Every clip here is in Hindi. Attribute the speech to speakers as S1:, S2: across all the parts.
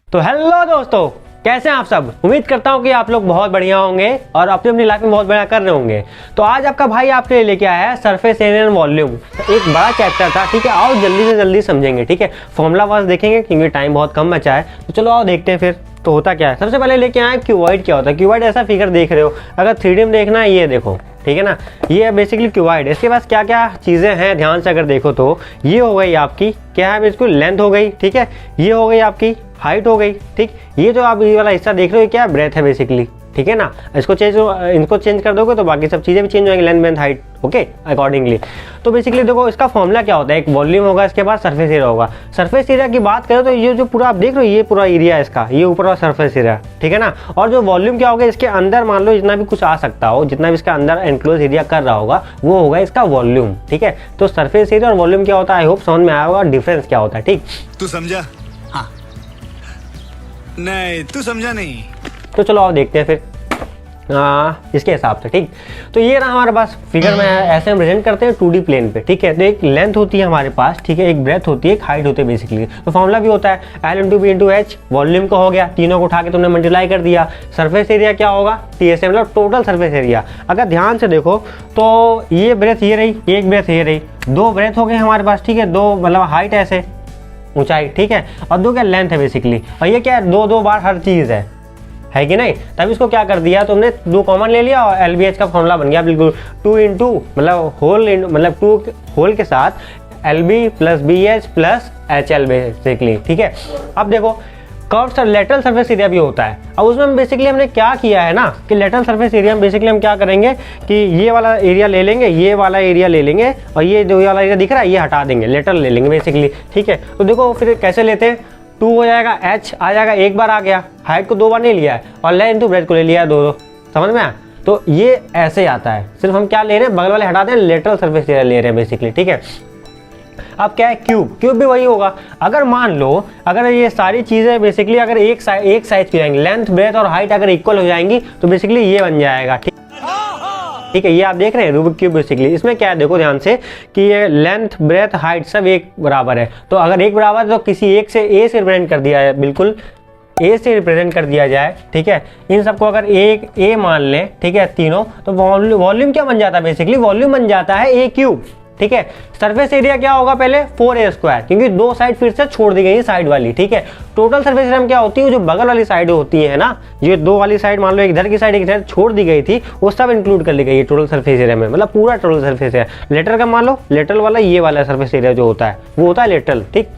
S1: तो हेलो दोस्तों, कैसे हैं आप सब। उम्मीद करता हूं कि आप लोग बहुत बढ़िया होंगे और अपनी अपनी लाइफ में बहुत बढ़िया कर रहे होंगे। तो आज आपका भाई आपके लिए लेके आया है सरफेस एरिया एंड वॉल्यूम। एक बड़ा चैप्टर था, ठीक है। आओ जल्दी से जल्दी समझेंगे, ठीक है। फॉर्मूला वास देखेंगे क्योंकि टाइम बहुत कम बचा है। तो चलो आओ देखते हैं फिर तो होता क्या है। सबसे पहले लेके आए क्यूबॉइड। क्या होता है क्यूबॉइड? ऐसा फिगर देख रहे हो, अगर 3D में देखना है ये देखो, ठीक है ना। ये है बेसिकली क्यूबॉइड। इसके पास क्या क्या चीज़ें हैं ध्यान से अगर देखो तो ये हो गई आपकी क्या है, बिल्कुल लेंथ हो गई, ठीक है। ये हो गई आपकी हाइट हो गई, ठीक। ये जो आप ये वाला हिस्सा देख रहे हो क्या है, ब्रेथ है बेसिकली, ठीक है ना। इनको चेंज कर दोगे तो बाकी सब चीज़ें भी चेंज होंगी, लेंथ, बेंथ, हाइट, ओके, अकॉर्डिंगली। तो बेसिकली देखो इसका फॉर्मूला क्या होता है, एक वॉल्यूम होगा, इसके बाद सरफेस एरिया होगा। सरफेस एरिया की बात करें तो ये जो पूरा आप देख रहे हो ये पूरा एरिया है इसका, ये ऊपर वाला सरफेस एरिया, ठीक है ना। और जो वॉल्यूम क्या होगा, इसके अंदर मान लो जितना भी कुछ आ सकता हो, जितना भी इसका अंदर एनक्लोज एरिया कर रहा होगा वो होगा इसका वॉल्यूम, ठीक है। तो सरफेस एरिया और वॉल्यूम क्या होता है, आई होप समझ में आया होगा डिफरेंस क्या होता है, ठीक।
S2: तू समझा? हाँ। नहीं तू समझा नहीं।
S1: तो चलो आप देखते हैं फिर इसके हिसाब से, ठीक। तो ये रहा हमारे पास फिगर में ऐसे हम प्रेजेंट करते हैं 2D प्लेन पे, ठीक है। तो एक लेंथ होती है हमारे पास, ठीक है, एक ब्रेथ होती है, एक हाइट होती है बेसिकली। तो फॉर्मूला भी होता है L into B into H. Volume का हो गया, तीनों को उठा के तुमने मल्टीप्लाई कर दिया। सरफेस एरिया क्या होगा, TSA, मतलब टोटल सरफेस एरिया। अगर ध्यान से देखो तो ये ब्रेथ ये रही, एक ब्रेथ ये रही, दो ब्रेथ हो गए हमारे पास, ठीक है। दो मतलब हाइट ऐसे ऊंचाई, ठीक है, और दो क्या लेंथ है बेसिकली। और ये क्या है, दो दो बार हर चीज़ है कि नहीं। तब इसको क्या कर दिया तुमने, दो कॉमन ले लिया और LBH का फॉर्मूला बन गया बिल्कुल 2 इंटू मतलब होल, मतलब 2 होल के साथ LB plus BH plus HL basically, ठीक है। अब देखो कर्व लेटरल सरफेस एरिया भी होता है। अब उसमें बेसिकली हमने क्या किया है ना कि लेटरल सरफेस एरिया में बेसिकली हम क्या करेंगे कि ये वाला एरिया ले लेंगे, ये वाला एरिया ले लेंगे और ये जो वाला एरिया दिख रहा है ये हटा देंगे, लेटरल ले लेंगे बेसिकली, ठीक है। तो देखो फिर कैसे लेते हैं, 2 हो जाएगा, H आ जाएगा, एक बार आ गया, हाइट को 2 बार नहीं लिया है, और लेंथ इंटू ब्रेथ को ले लिया है 2, समझ में आया। तो ये ऐसे आता है, सिर्फ हम क्या ले रहे हैं, बगल वाले हटा दें, लेटरल सरफेस एरिया ले रहे हैं बेसिकली, ठीक है। अब क्या है क्यूब भी वही होगा। अगर मान लो अगर ये सारी चीज़ें बेसिकली अगर एक साइज की जाएंगी, लेंथ ब्रेथ और हाइट अगर इक्वल हो जाएंगी तो बेसिकली ये बन जाएगा, ठीक है। ये आप देख रहे हैं रूबिक क्यूब बेसिकली। इसमें क्या है देखो ध्यान से कि ये लेंथ ब्रेथ हाइट सब एक बराबर है। तो अगर एक बराबर है तो किसी एक से ए से रिप्रेजेंट कर दिया है, बिल्कुल ए से रिप्रेजेंट कर दिया जाए, ठीक है। इन सबको अगर एक ए मान लें, ठीक है, तीनों, तो वॉल्यूम क्या बन जाता है बेसिकली, वॉल्यूम बन जाता है ए क्यूब, ठीक है। सरफेस एरिया क्या होगा पहले 4A स्क्वायर, क्योंकि दो साइड फिर से छोड़ दी गई साइड वाली, ठीक है। टोटल सरफेस एरिया क्या होती है, जो बगल वाली साइड होती है ना, ये दो वाली साइड मान लो एक इधर की साइड एक इधर छोड़ दी गई थी, वो सब इंक्लूड कर ली गई है टोटल सरफेस एरिया में, मतलब पूरा टोटल सरफेस एरिया। लेटरल का मान लो, लेटरल वाला ये वाला सरफेस एरिया जो होता है वो होता है लेटरल, ठीक।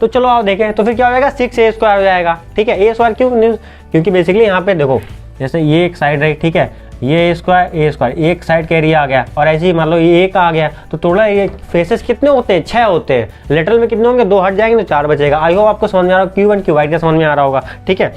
S1: तो चलो आप देखें तो फिर क्या हो जाएगा, 6A स्क्वायर हो जाएगा, ठीक है। ए स्क्वायर क्यों, क्योंकि बेसिकली यहाँ पे देखो जैसे ये एक साइड रही, ठीक है, ये ए स्क्वायर एक साइड का एरिया आ गया, और ऐसे ही मान लो ये एक आ गया, तो टोटल ये फेसेस कितने होते हैं, 6 होते हैं। लेटरल में कितने होंगे, 2 हट जाएंगे तो 4 बचेगा। आई होप आपको समझ में आ रहा हो, क्यूब की वाइट का समझ में आ रहा होगा, ठीक है।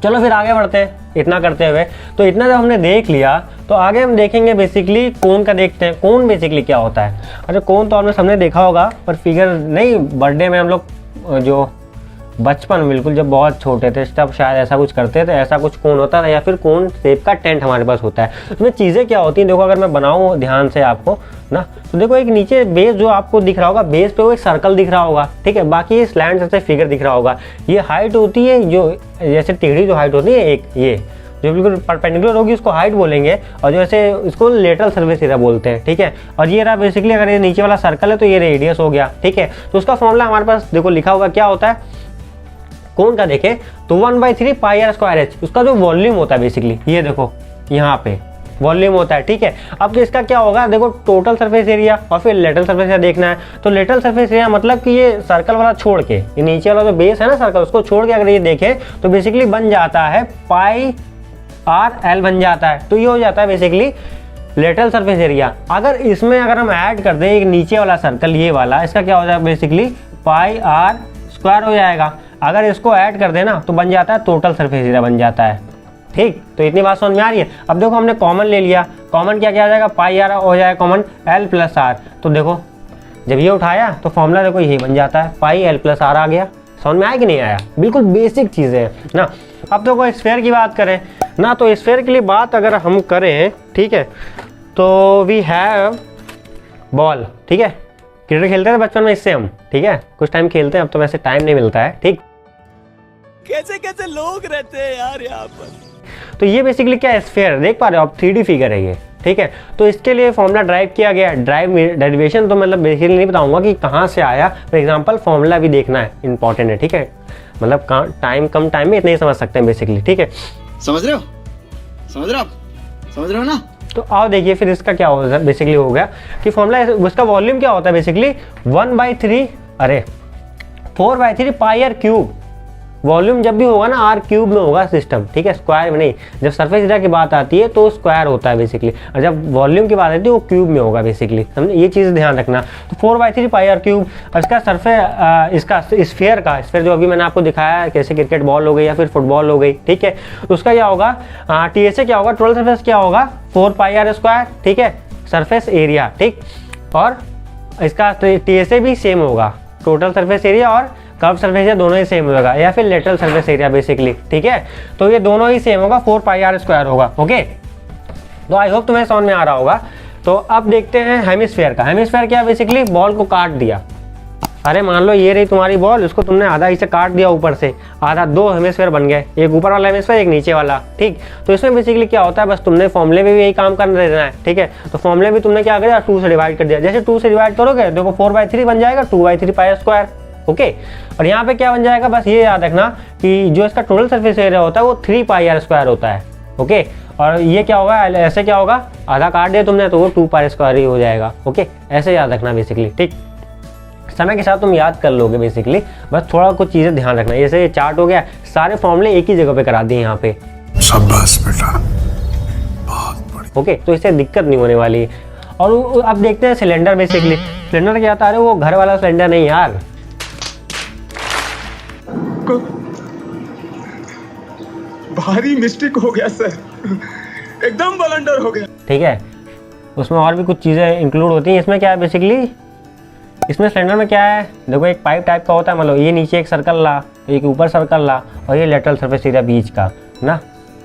S1: चलो फिर आगे बढ़ते हैं इतना करते हुए। तो इतना जब हमने देख लिया तो आगे हम देखेंगे बेसिकली कोन का देखते हैं। कोन बेसिकली क्या होता है, अच्छा कोन तो आपने सबने देखा होगा पर फिगर नहीं, बर्थडे में हम लोग जो बचपन में बिल्कुल जब बहुत छोटे थे तब शायद ऐसा कुछ करते थे, ऐसा कुछ कोन होता था या फिर कोन शेप का टेंट हमारे पास होता है। उसमें चीज़ें क्या होती हैं देखो, अगर मैं बनाऊँ ध्यान से आपको ना, तो देखो एक नीचे बेस जो आपको दिख रहा होगा, बेस पे वो एक सर्कल दिख रहा होगा, ठीक है। बाकी ये स्लैंट जैसे फिगर दिख रहा होगा। ये हाइट होती है जो जैसे टेढ़ी जो हाइट होती है, एक ये जो बिल्कुल परपेंडिकुलर होगी उसको हाइट बोलेंगे, और जैसे इसको लेटरल सरफेस एरिया बोलते हैं, ठीक है। और ये रहा बेसिकली अगर ये नीचे वाला सर्कल है तो ये रेडियस हो गया, ठीक है। तो उसका फॉर्मूला हमारे पास देखो लिखा होगा, क्या होता है कोन का देखें तो 1/3 πr स्क्वायर h, उसका जो वॉल्यूम होता है बेसिकली ये देखो यहाँ पे वॉल्यूम होता है, ठीक है। अब इसका क्या होगा देखो, टोटल सरफेस एरिया और फिर लेटरल सरफेस एरिया देखना है। तो लेटरल सरफेस एरिया मतलब कि ये सर्कल वाला छोड़ के, ये नीचे वाला जो बेस है ना सर्कल, उसको छोड़ के अगर ये देखें तो बेसिकली बन जाता है πr/l बन जाता है। तो ये हो जाता है बेसिकली लेटरल सरफेस एरिया। अगर इसमें अगर हम ऐड कर दें एक नीचे वाला सर्कल ये वाला, इसका क्या हो जाएगा बेसिकली πr स्क्वायर हो जाएगा। अगर इसको ऐड कर देना तो बन जाता है टोटल सरफेस एरिया बन जाता है, ठीक। तो इतनी बात समझ में आ रही है। अब देखो हमने कॉमन ले लिया, कॉमन क्या आ जाएगा, πr हो जाएगा कॉमन L प्लस R। तो देखो जब ये उठाया तो फॉर्मूला देखो यही बन जाता है, πL प्लस R आ गया। समझ में आया कि नहीं आया, बिल्कुल बेसिक चीज़ें हैं ना। अब देखो स्फीयर की बात करें ना, तो स्फीयर के लिए बात अगर हम करें, ठीक है, तो वी हैव बॉल, ठीक है। क्रिकेट खेलते थे बचपन में इससे हम, ठीक है, कुछ टाइम खेलते हैं, अब तो वैसे टाइम नहीं मिलता है, ठीक।
S2: कैसे कैसे लोग रहते हैं यार यहाँ पर।
S1: तो ये बेसिकली क्या है, स्फीयर देख पा रहे हो आप, 3D फिगर है ये, ठीक है। तो इसके लिए फॉर्मूला ड्राइव किया गया, डेरिवेशन तो मतलब बेसिकली नहीं बताऊंगा कि कहाँ से आया। फॉर एग्जांपल फॉर्मूला भी देखना है, इंपॉर्टेंट है, ठीक है। मतलब कम टाइम में इतना ही समझ सकते हैं बेसिकली, ठीक है।
S3: समझ रहे हो, समझ रहे हो आप, समझ रहे हो ना।
S1: तो आओ देखिए फिर इसका क्या होगा, बेसिकली हो गया कि फॉर्मूला, उसका वॉल्यूम क्या होता है basically 4/3 pi R cube. Volume जब भी होगा ना आर क्यूब में होगा सिस्टम, ठीक है, स्क्वायर में नहीं। जब सरफेस एरिया की बात आती है तो स्क्वायर होता है बेसिकली, और जब वॉल्यूम की बात आती है वो क्यूब में होगा बेसिकली, समझे, ये चीज़ ध्यान रखना। तो 4/3 पाई आर क्यूब। और इसका सरफेस, इसका स्फीयर जो अभी मैंने आपको दिखाया है, कैसे क्रिकेट बॉल हो गई या फिर फुटबॉल हो गई, ठीक है, उसका क्या होगा, TSA क्या होगा, टोटल सरफेस क्या होगा 4 पाई आर स्क्वायर, ठीक है, सरफेस एरिया, ठीक। और इसका TSA भी सेम होगा, टोटल सरफेस एरिया और कर्व सरफेस एरिया दोनों ही सेम होगा, या फिर लेटरल सरफेस एरिया बेसिकली, ठीक है। तो ये दोनों ही सेम होगा, 4 पाई आर स्क्वायर होगा, ओके। तो आई होप तुम्हें समझ में आ रहा होगा। तो अब देखते हैं हेमिस्फीयर का। हेमिस्फीयर क्या, बेसिकली बॉल को काट दिया। अरे मान लो ये रही तुम्हारी बॉल, उसको तुमने आधा हिस्सा काट दिया ऊपर से, आधा, 2 हेमिस्फीयर बन गए, एक ऊपर वाला हेमिस्फीयर, एक नीचे वाला, ठीक। तो इसमें बेसिकली क्या होता है, बस तुमने फॉर्मूले में भी यही काम कर देना है, ठीक है। तो फॉर्मूले भी तुमने क्या किया, 2 से डिवाइड कर दिया। जैसे 2 से डिवाइड करोगे देखो 4/3 बन जाएगा, 2/3 पाई स्क्वायर, ओके। और यहाँ पे क्या बन जाएगा, बस ये याद रखना कि जो इसका टोटल सरफेस एरिया होता है वो 3 पाई आर स्क्वायर होता है, ओके। और ये क्या होगा, ऐसे क्या होगा, आधा काट दिया तुमने तो वो 2 पाई स्क्वायर ही हो जाएगा, ओके। ऐसे याद रखना बेसिकली, ठीक। समय के साथ तुम याद कर लोगे बेसिकली, बस थोड़ा कुछ चीज़ें ध्यान रखना। जैसे ये चार्ट हो गया, सारे फॉर्मूले एक ही जगह पे करा दिए यहाँ पे,
S2: शाबाश बेटा, बहुत बढ़िया,
S1: ओके। तो इससे दिक्कत नहीं होने वाली है। और अब देखते हैं सिलेंडर, बेसिकली सिलेंडर क्या आता है, वो घर वाला सिलेंडर नहीं यार,
S4: भारी मिस्टेक हो गया सर, एकदम ब्लंडर हो गया,
S1: ठीक है। उसमें और भी कुछ चीज़ें इंक्लूड होती हैं। इसमें क्या है बेसिकली, इसमें सिलेंडर में क्या है, देखो एक पाइप टाइप का होता है, मतलब ये नीचे एक सर्कल ला, एक ऊपर सर्कल ला, और ये लेटरल सरफेस एरिया बीच का ना।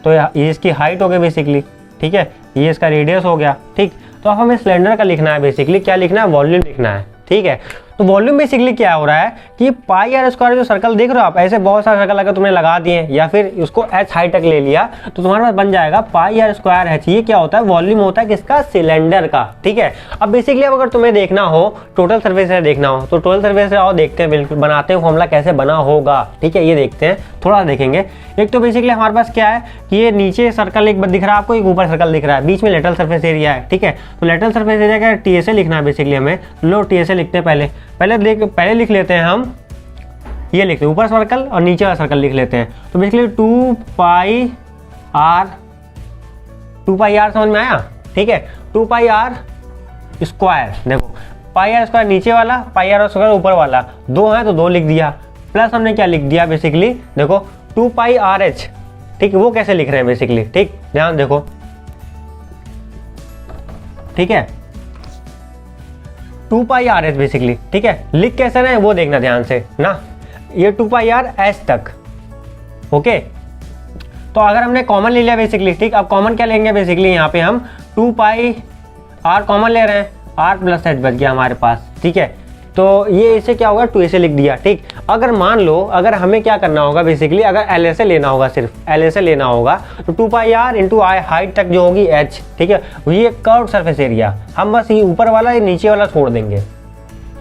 S1: तो ये इसकी हाइट हो गई बेसिकली, ठीक है, ये इसका रेडियस हो गया, ठीक। तो अब हमें सिलेंडर का लिखना है बेसिकली, क्या लिखना है, वॉल्यूम लिखना है, ठीक है। तो वॉल्यूम बेसिकली क्या हो रहा है कि पाई आर स्क्वायर जो सर्कल देख रहे हो आप, ऐसे बहुत सारे सर्कल अगर तुमने लगा दिए या फिर उसको एच हाइट तक ले लिया तो तुम्हारे पास बन जाएगा पाई आर स्क्वायर एच। ये क्या होता है, वॉल्यूम होता है किसका, सिलेंडर का, ठीक है। अब बेसिकली अब अगर तुम्हें देखना हो टोटल सर्फेस एरिया देखना हो तो टोटल सर्फेस एरिया और देखते हैं, बिल्कुल बनाते हैं फॉर्मूला कैसे बना होगा, ठीक है। ये देखते हैं, थोड़ा देखेंगे। एक तो बेसिकली हमारे पास क्या है कि ये नीचे सर्कल एक दिख रहा है आपको, एक ऊपर सर्कल दिख रहा है, बीच में लेटरल सर्फेस एरिया है, ठीक है। तो लेटरल सर्फेस एरिया का TSA लिखना है बेसिकली हमें। लो TSA लिखते हैं पहले लिख लेते हैं हम, ये लिखते हैं ऊपर सर्कल और नीचे वाला सर्कल लिख लेते हैं। तो बेसिकली 2 पाई आर समझ में आया, ठीक है। 2 पाई आर स्क्वायर, देखो पाई आर स्क्वायर नीचे वाला, पाई आर स्क्वायर ऊपर वाला, 2 है तो 2 लिख दिया, प्लस हमने क्या लिख दिया बेसिकली, देखो 2 पाई आर एच, ठीक है। वो कैसे लिख रहे हैं बेसिकली, ठीक, ध्यान देखो, ठीक है, 2 पाई आर एच बेसिकली, ठीक है। लिख कैसे रहे हैं वो देखना ध्यान से ना, ये 2 पाई आर एच तक, ओके। तो अगर हमने कॉमन ले लिया बेसिकली, ठीक, अब कॉमन क्या लेंगे बेसिकली, यहाँ पे हम 2 पाई आर कॉमन ले रहे हैं, आर प्लस एच बच गया हमारे पास, ठीक है। तो ये इसे क्या होगा, 2 ऐसे लिख दिया, ठीक। अगर मान लो अगर हमें क्या करना होगा बेसिकली, अगर LSA लेना होगा, सिर्फ LSA लेना होगा तो 2 पाई आर इंटू आई हाइट तक जो होगी एच, ठीक है। ये कर्व सरफेस एरिया, हम बस ये ऊपर वाला ये नीचे वाला छोड़ देंगे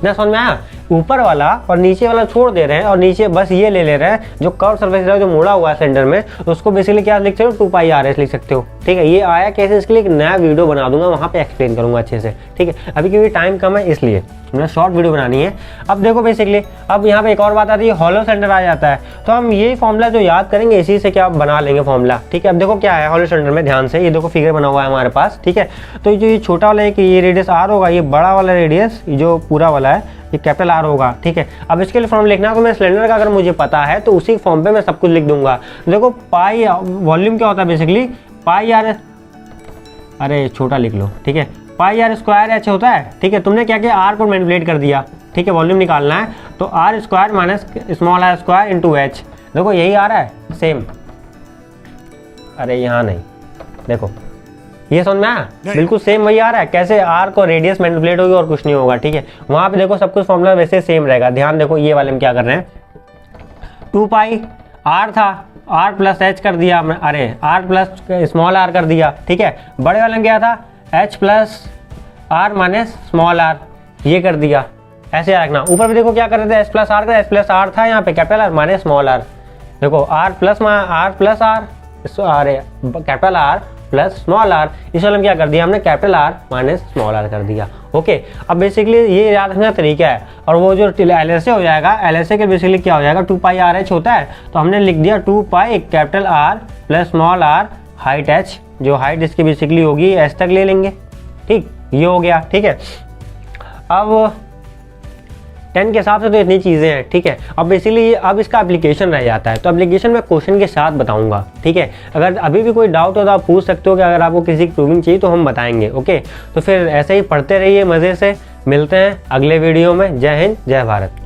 S1: ना, समझ में आया, ऊपर वाला और नीचे वाला छोड़ दे रहे हैं और नीचे बस ये ले रहे हैं जो कर्व सरफेस एरिया जो मोड़ा हुआ है सेंटर में, उसको बेसिकली क्या लिख सकते हो, 2 पाई आर एस लिख सकते हो, ठीक है। ये आया कैसे, इसके लिए एक नया वीडियो बना दूंगा, वहाँ पे एक्सप्लेन करूंगा अच्छे से, ठीक है। अभी क्योंकि टाइम कम है इसलिए मैंने शॉर्ट वीडियो बनानी है। अब देखो बेसिकली, अब यहाँ पे एक और बात आती है, हॉलो सिलेंडर आ जाता है, तो हम यही फॉर्मूला जो याद करेंगे इसी से क्या बना लेंगे फॉर्मूला, ठीक है। अब देखो क्या है हॉलो सिलेंडर में, ध्यान से ये देखो फिगर बना हुआ है हमारे पास, ठीक है। तो जो ये छोटा वाला है कि ये रेडियस आर होगा, ये बड़ा वाला रेडियस जो पूरा वाला है ये कैपिटल आर होगा, ठीक है। अब इसके लिए फॉर्म लिखना है तो मैं सिलेंडर का अगर मुझे पता है तो उसी फॉर्म पे मैं सब कुछ लिख दूंगा। देखो पाई वॉल्यूम क्या होता है बेसिकली, पाई आर, अरे छोटा लिख लो, ठीक है, पाई आर स्क्वायर एच होता है, ठीक है। तुमने क्या किया, आर को मैनिपुलेट कर दिया, ठीक है, वॉल्यूम निकालना है तो R square minus small R square into H, देखो यही आ रहा है सेम, अरे यहाँ नहीं, देखो ये समझ में आया, बिल्कुल सेम वही आ रहा है। कैसे, आर को रेडियस मैनिपुलेट होगी और कुछ नहीं होगा, ठीक है। वहाँ पे देखो सब कुछ फॉर्मूला वैसे सेम रहेगा। ध्यान देखो ये वाले में क्या कर रहे हैं, 2 पाई आर था, आर प्लस एच कर दिया हमने, अरे आर प्लस स्मॉल आर कर दिया, ठीक है। बड़े वाले में क्या था, H plus R minus small R, ये कर दिया, ऐसे रखना। ऊपर भी देखो क्या कर रहे थे, एच प्लस आर का, एच प्लस आर था यहाँ पे capital R minus small R, देखो R plus R capital R plus small R, इस वाले में क्या कर दिया हमने, capital R minus small R कर दिया। ओके, अब बेसिकली ये याद रखने का तरीका है। और वो जो LSA हो जाएगा, LSA के बेसिकली क्या हो जाएगा, 2 पाई आर एच होता है, तो हमने लिख दिया 2 pi capital R plus small R height H, जो हाइट इसकी बेसिकली होगी एच तक ले लेंगे, ठीक, ये हो गया, ठीक है। अब 10 के हिसाब से तो इतनी चीज़ें हैं, ठीक है। अब बेसिकली अब इसका एप्लीकेशन रह जाता है, तो एप्लीकेशन मैं क्वेश्चन के साथ बताऊंगा, ठीक है। अगर अभी भी कोई डाउट हो तो आप पूछ सकते हो कि अगर आपको किसी की प्रूविंग चाहिए तो हम बताएंगे, ओके। तो फिर ऐसे ही पढ़ते रहिए मज़े से, मिलते हैं अगले वीडियो में। जय हिंद, जय भारत।